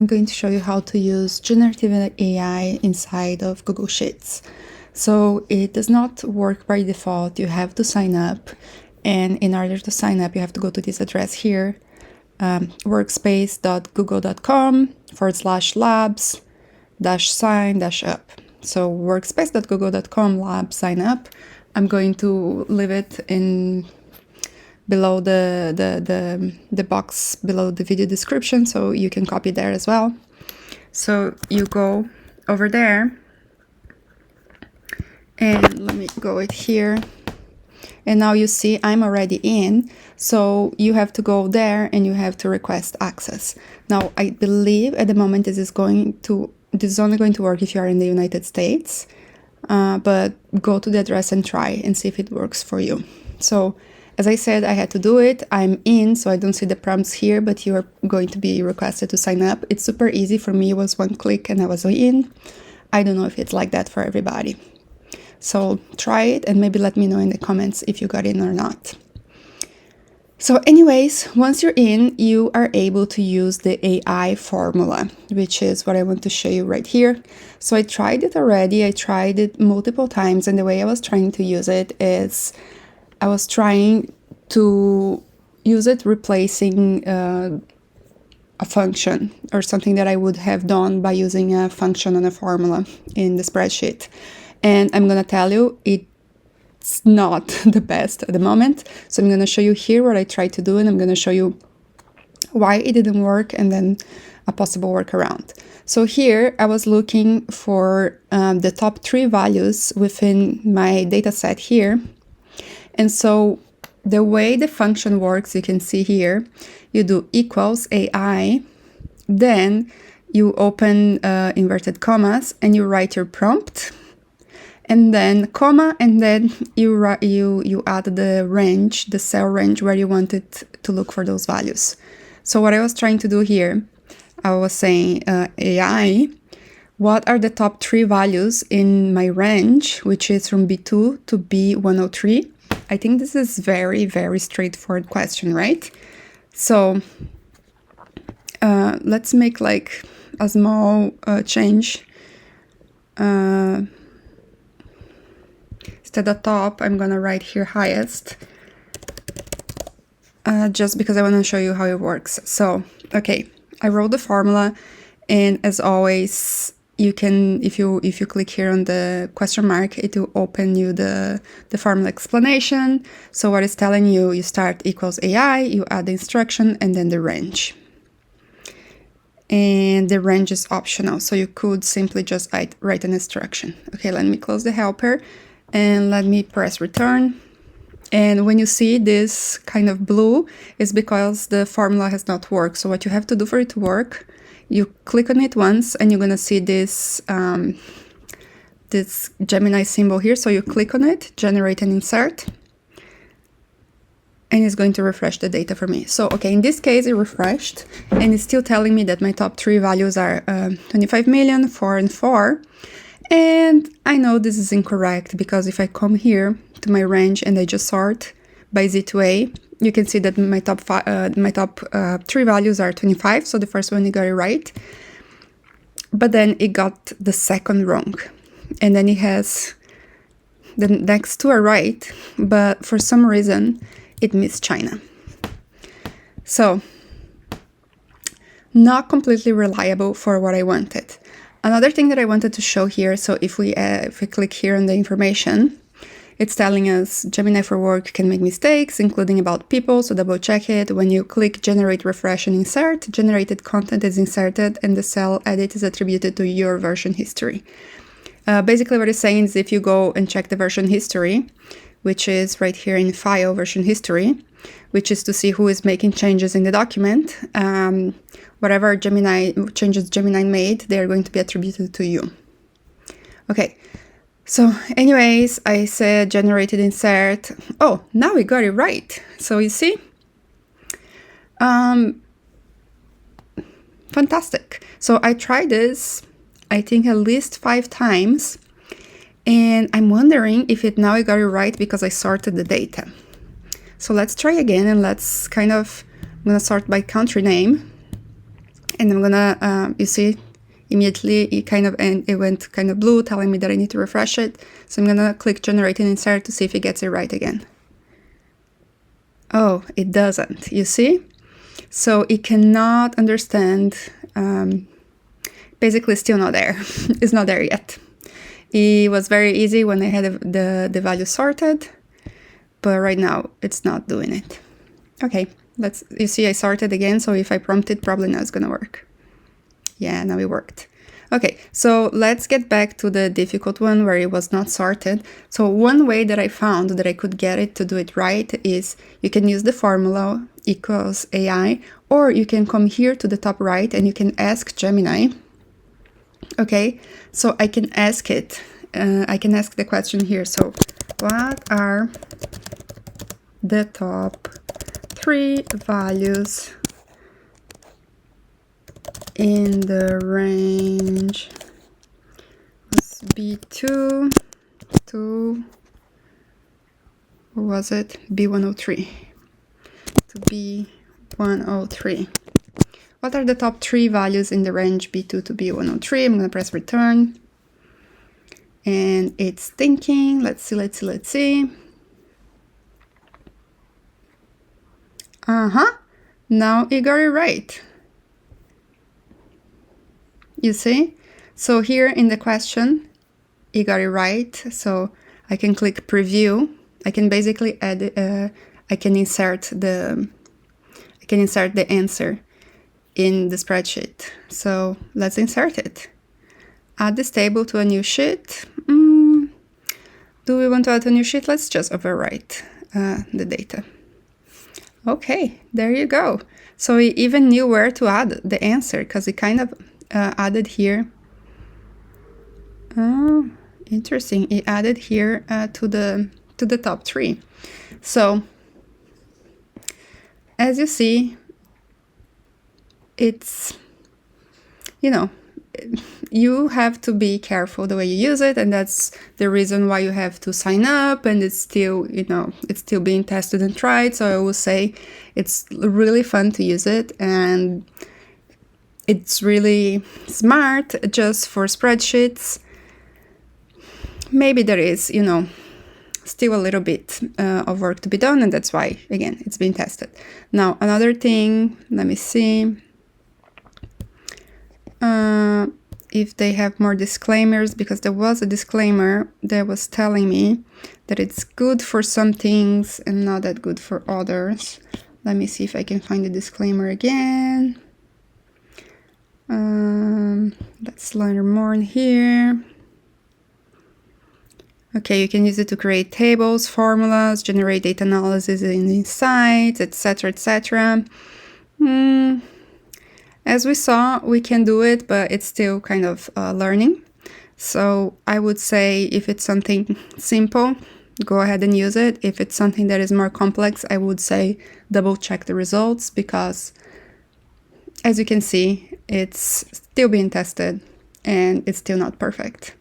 I'm going to show you how to use generative AI inside of Google Sheets. So it does not work by default. You have to sign up. And in order to sign up, you have to go to this address here, workspace.google.com/labs-sign-up. So workspace.google.com/labs-sign-up. I'm going to leave it in below the box below the video description, so you can copy there as well. So you go over there, and let me go it here, and now you see I'm already in. So you have to go there and you have to request access. Now I believe at the moment this is only going to work if you are in the United States, but go to the address and try and see if it works for you. So as I said, I had to do it. I'm in, so I don't see the prompts here, but you are going to be requested to sign up. It's super easy. For me, it was one click and I was in. I don't know if it's like that for everybody. So try it and maybe let me know in the comments if you got in or not. So anyways, once you're in, you are able to use the AI formula, which is what I want to show you right here. So I tried it already. I tried it multiple times, and the way I was trying to use it is I was trying to use it replacing a function or something that I would have done by using a function on a formula in the spreadsheet. And I'm going to tell you, it's not the best at the moment. So I'm going to show you here what I tried to do, and I'm going to show you why it didn't work and then a possible workaround. So here I was looking for the top 3 values within my data set here. And so the way the function works, you can see here, you do equals AI, then you open inverted commas and you write your prompt, and then comma, and then you add the range, the cell range where you want it to look for those values. So what I was trying to do here, I was saying AI, what are the top 3 values in my range, which is from B2 to B103? I think this is very, very straightforward question, right? So let's make like a small change. Instead of top, I'm gonna write here highest, just because I want to show you how it works. So, okay, I wrote the formula, and as always, you can, if you click here on the question mark, it will open you the formula explanation. So what it's telling you, you start equals AI, you add the instruction, and then the range. And the range is optional, so you could simply just write an instruction. Okay, let me close the helper, and let me press return. And when you see this kind of blue, it's because the formula has not worked. So what you have to do for it to work, you click on it once and you're going to see this this Gemini symbol here. So you click on it, generate and insert, and it's going to refresh the data for me. So, okay, in this case, it refreshed, and it's still telling me that my top 3 values are 25 million, 4, and 4. And I know this is incorrect, because if I come here to my range and I just sort by Z to A, you can see that my top 3 values are 25. So the first one, you got it right, but then it got the second wrong. And then it has the next 2 are right, but for some reason it missed China. So not completely reliable for what I wanted. Another thing that I wanted to show here, so if we click here on the information, it's telling us Gemini for work can make mistakes, including about people, so double check it. When you click generate, refresh, and insert, generated content is inserted and the cell edit is attributed to your version history. Basically what it's saying is if you go and check the version history, which is right here in file version history, which is to see who is making changes in the document, whatever changes Gemini made, they are going to be attributed to you. Okay, so anyways, I said generated insert. Oh, now we got it right. So you see, fantastic. So I tried this, I think at least 5 times, and I'm wondering if I got it right because I sorted the data. So let's try again, and let's I'm gonna sort by country name. And I'm gonna, you see, immediately it went kind of blue, telling me that I need to refresh it. So I'm gonna click generate and insert to see if it gets it right again. Oh, it doesn't, you see? So it cannot understand, basically still not there. It's not there yet. It was very easy when I had the value sorted, but right now it's not doing it. Okay, you see I sorted again, so if I prompt it, probably now it's gonna work. Yeah, now it worked. Okay, so let's get back to the difficult one where it was not sorted. So one way that I found that I could get it to do it right is you can use the formula equals AI, or you can come here to the top right and you can ask Gemini. Okay, so I can ask it, I can ask the question here. So what are the top 3 values in the range B2 to, what was it, B103 to B103. What are the top 3 values in the range B2 to B103? I'm going to press return. And it's thinking. Let's see. Now it got it right. You see? So here in the question, it got it right. So I can click preview. I can basically add, I can insert the answer in the spreadsheet. So let's insert it. Add this table to a new sheet. Do we want to add a new sheet? Let's just overwrite the data. Okay, there you go. So it even knew where to add the answer because it kind of added here. Oh, interesting. It added here to the top 3. So as you see, it's, you have to be careful the way you use it, and that's the reason why you have to sign up, and it's still, it's still being tested and tried. So I will say it's really fun to use it, and it's really smart just for spreadsheets. Maybe there is, still a little bit of work to be done, and that's why, again, it's being tested. Now, another thing, let me see. If they have more disclaimers, because there was a disclaimer that was telling me that it's good for some things and not that good for others. Let me see if I can find the disclaimer again. Let's learn more in here. Okay, you can use it to create tables, formulas, generate data analysis and insights, etc., etc. As we saw, we can do it, but it's still kind of learning. So I would say if it's something simple, go ahead and use it. If it's something that is more complex, I would say double check the results, because as you can see, it's still being tested and it's still not perfect.